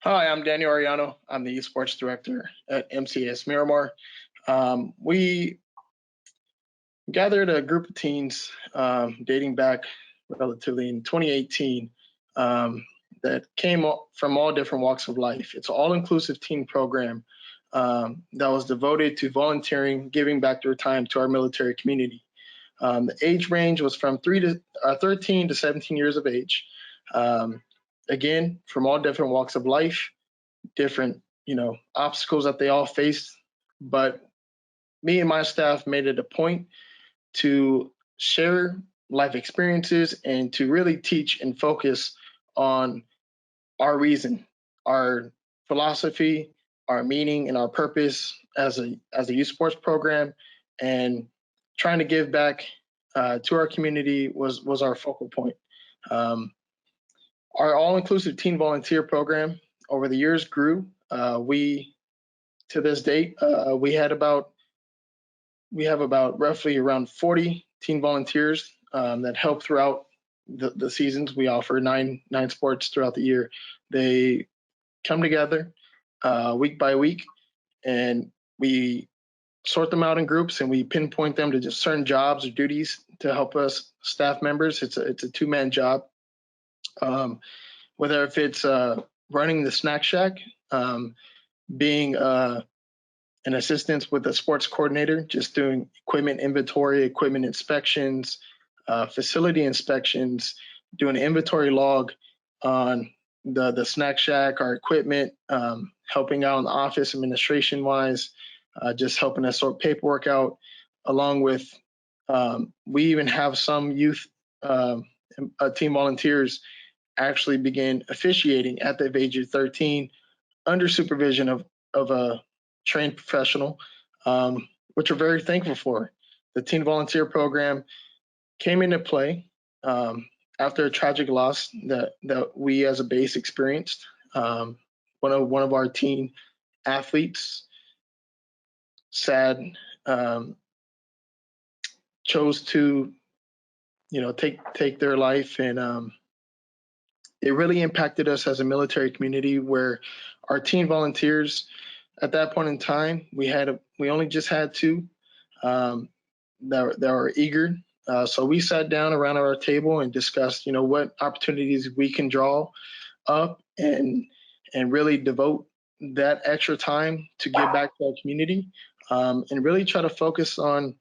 Hi, I'm Daniel Ariano. I'm the esports director at MCAS Miramar. We gathered a group of teens dating back relatively in 2018 that came from all different walks of life. It's an all-inclusive teen program that was devoted to volunteering, giving back their time to our military community. The age range was from 13 to 17 years of age. Again, from all different walks of life, different obstacles that they all faced, but me and my staff made it a point to share life experiences and to really teach and focus on our reason, our philosophy, our meaning, and our purpose as a youth sports program, and trying to give back to our community was our focal point. Our all-inclusive teen volunteer program over the years grew. We to this date we have about roughly around 40 teen volunteers that help throughout the seasons. We offer nine sports throughout the year. They come together week by week, and we sort them out in groups, and we pinpoint them to just certain jobs or duties to help us staff members. It's a two-man job. Whether if it's running the snack shack, being an assistant with a sports coordinator, just doing equipment inventory, equipment inspections, facility inspections, doing an inventory log on the snack shack, our equipment, helping out in the office administration wise, just helping us sort paperwork out, along with we even have some youth team volunteers actually begin officiating at the age of 13 under supervision of a trained professional, which we're very thankful for. The teen volunteer program came into play after a tragic loss that we as a base experienced. One of our teen athletes, sad, chose to take their life, and it really impacted us as a military community, where our teen volunteers at that point in time, we only just had two that were eager. So we sat down around our table and discussed, what opportunities we can draw up and really devote that extra time to give back to our community, and really try to focus on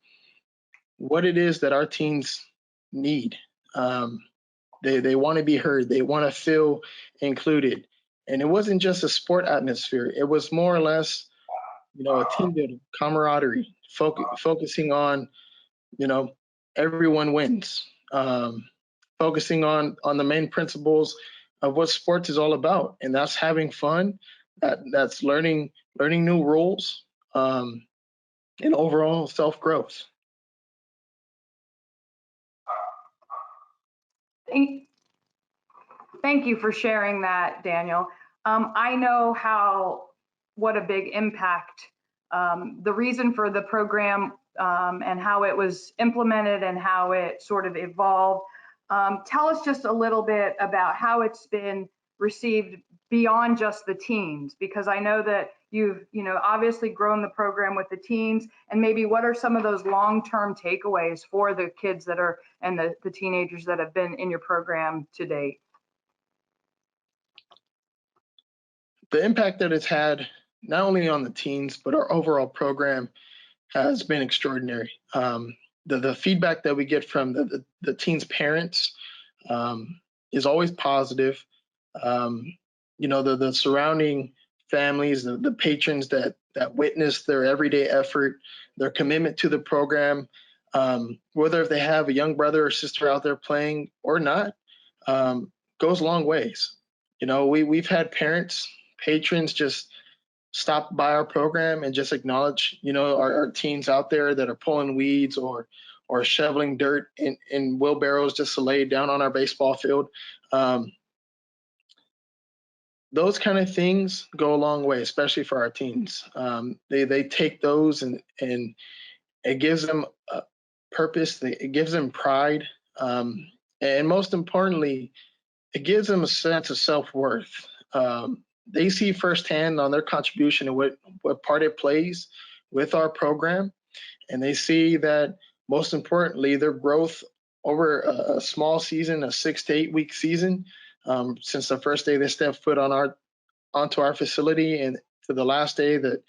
what it is that our teens need. They want to be heard. They want to feel included. And it wasn't just a sport atmosphere. It was more or less, a team building, camaraderie, focusing on, everyone wins. Focusing on the main principles of what sports is all about, and that's having fun. That's learning new rules, and overall self growth. Thank you for sharing that, Daniel. I know what a big impact the reason for the program and how it was implemented and how it sort of evolved. Tell us just a little bit about how it's been received beyond just the teens, because I know that you've obviously grown the program with the teens, and maybe what are some of those long-term takeaways for the kids that are and the teenagers that have been in your program to date? The impact that it's had not only on the teens, but our overall program has been extraordinary. The feedback that we get from the teens' parents is always positive. The surrounding families, the patrons that witness their everyday effort, their commitment to the program, whether if they have a young brother or sister out there playing or not, goes a long ways. We've had parents, patrons just stop by our program and just acknowledge, our teens out there that are pulling weeds or shoveling dirt in wheelbarrows just to lay down on our baseball field. Those kind of things go a long way, especially for our teens. They take those and it gives them a purpose. It gives them pride, and most importantly, it gives them a sense of self-worth. they see firsthand on their contribution and what part it plays with our program. And they see that, most importantly, their growth over a small season, a 6 to 8 week season, since the first day they step foot onto our facility and to the last day that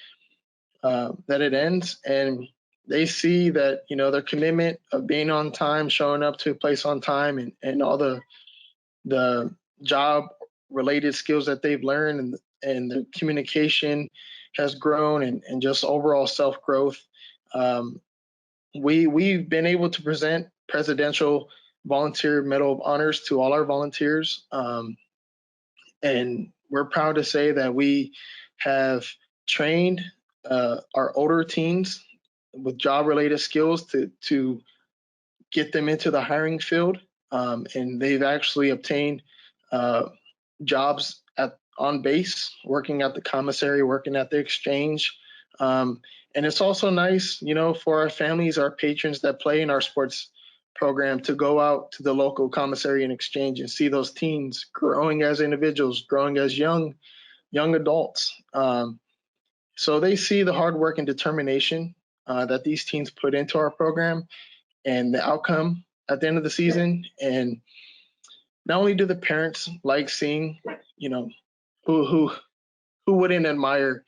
it ends. And they see that, their commitment of being on time, showing up to a place on time, and all the job related skills that they've learned, and the communication has grown, and just overall self growth. We've been able to present Presidential Volunteer Medal of Honors to all our volunteers, and we're proud to say that we have trained our older teens with job-related skills to get them into the hiring field, and they've actually obtained jobs on base, working at the commissary, working at the exchange. And it's also nice, for our families, our patrons that play in our sports program, to go out to the local commissary and exchange and see those teens growing as individuals, growing as young adults. So they see the hard work and determination that these teens put into our program, and the outcome at the end of the season. And not only do the parents like seeing, who wouldn't admire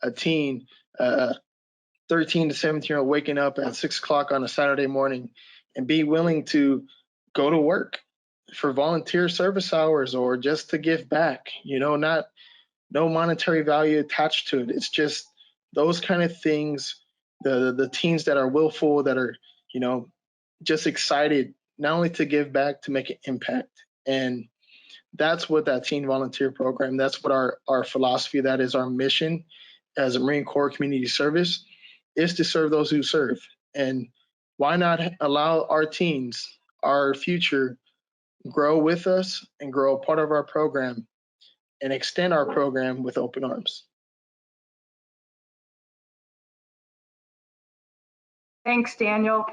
a teen, 13 to 17-year-old waking up at 6 o'clock on a Saturday morning and be willing to go to work for volunteer service hours or just to give back, no monetary value attached to it. It's just those kind of things, the teens that are willful, that are, just excited not only to give back, to make an impact. And that's what that teen volunteer program, that's what our philosophy, that is our mission as a Marine Corps community service, is to serve those who serve. And why not allow our teens, our future, grow with us and grow a part of our program and extend our program with open arms. Thanks, Daniel.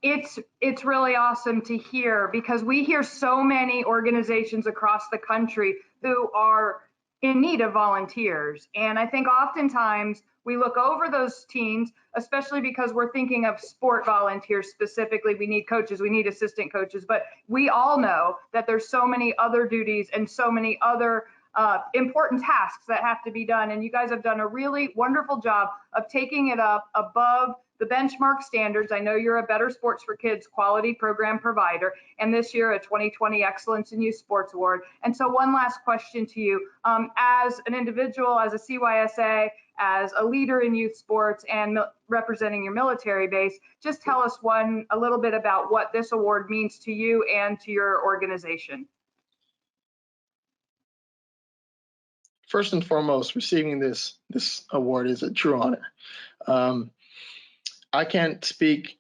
It's really awesome to hear, because we hear so many organizations across the country who are in need of volunteers. And I think oftentimes we look over those teens, especially because we're thinking of sport volunteers specifically. We need coaches, we need assistant coaches, but we all know that there's so many other duties and so many other important tasks that have to be done. And you guys have done a really wonderful job of taking it up above the benchmark standards. I know you're a Better Sports for Kids quality program provider, and this year a 2020 Excellence in Youth Sports Award. And so one last question to you, as an individual, as a CYSA, as a leader in youth sports, and representing your military base, just tell us a little bit about what this award means to you and to your organization. First and foremost, receiving this award is a true honor. I can't speak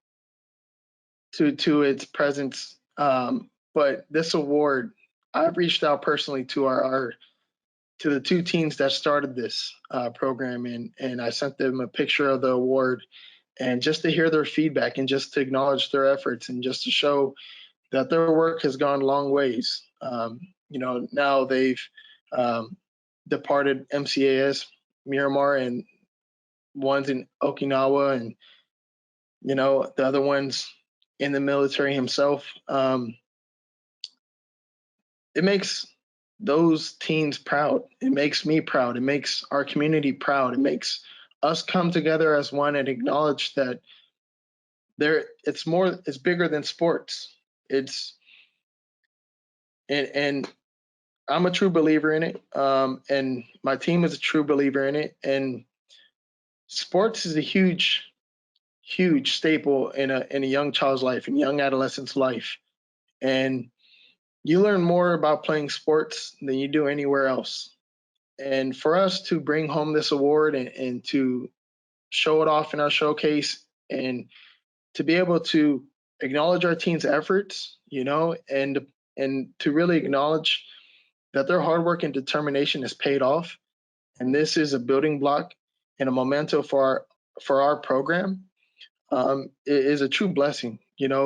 to its presence, but this award, I've reached out personally to to the two teams that started this program, and I sent them a picture of the award, and just to hear their feedback, and just to acknowledge their efforts, and just to show that their work has gone long ways. Now they've departed MCAS, Miramar, and one's in Okinawa, and the other one's in the military himself. It makes those teens proud. It makes me proud. It makes our community proud. It makes us come together as one and acknowledge that it's bigger than sports. And I'm a true believer in it. And my team is a true believer in it. And sports is a huge staple in a young child's life, in young adolescent's life. And you learn more about playing sports than you do anywhere else. And for us to bring home this award, and to show it off in our showcase, and to be able to acknowledge our teams' efforts, and to really acknowledge that their hard work and determination has paid off. And this is a building block and a memento for our program. It is a true blessing.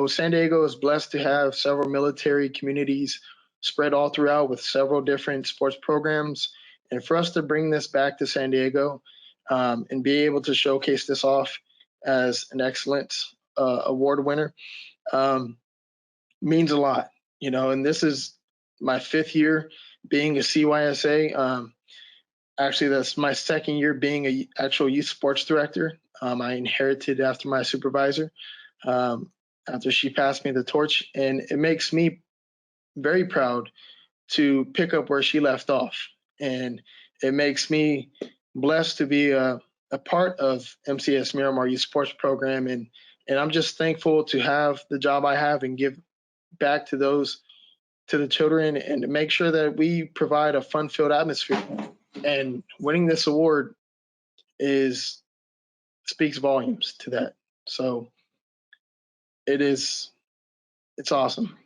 San Diego is blessed to have several military communities spread all throughout, with several different sports programs And for us to bring this back to San Diego and be able to showcase this off as an excellence award winner means a lot, and this is my 5th year being a CYSA. Actually, that's my 2nd year being a actual youth sports director. I inherited after my supervisor after she passed me the torch, and it makes me very proud to pick up where she left off. And it makes me blessed to be a part of MCAS Miramar Youth Sports Program. And I'm just thankful to have the job I have and give back to the children and to make sure that we provide a fun-filled atmosphere. And winning this award speaks volumes to that. So it's awesome.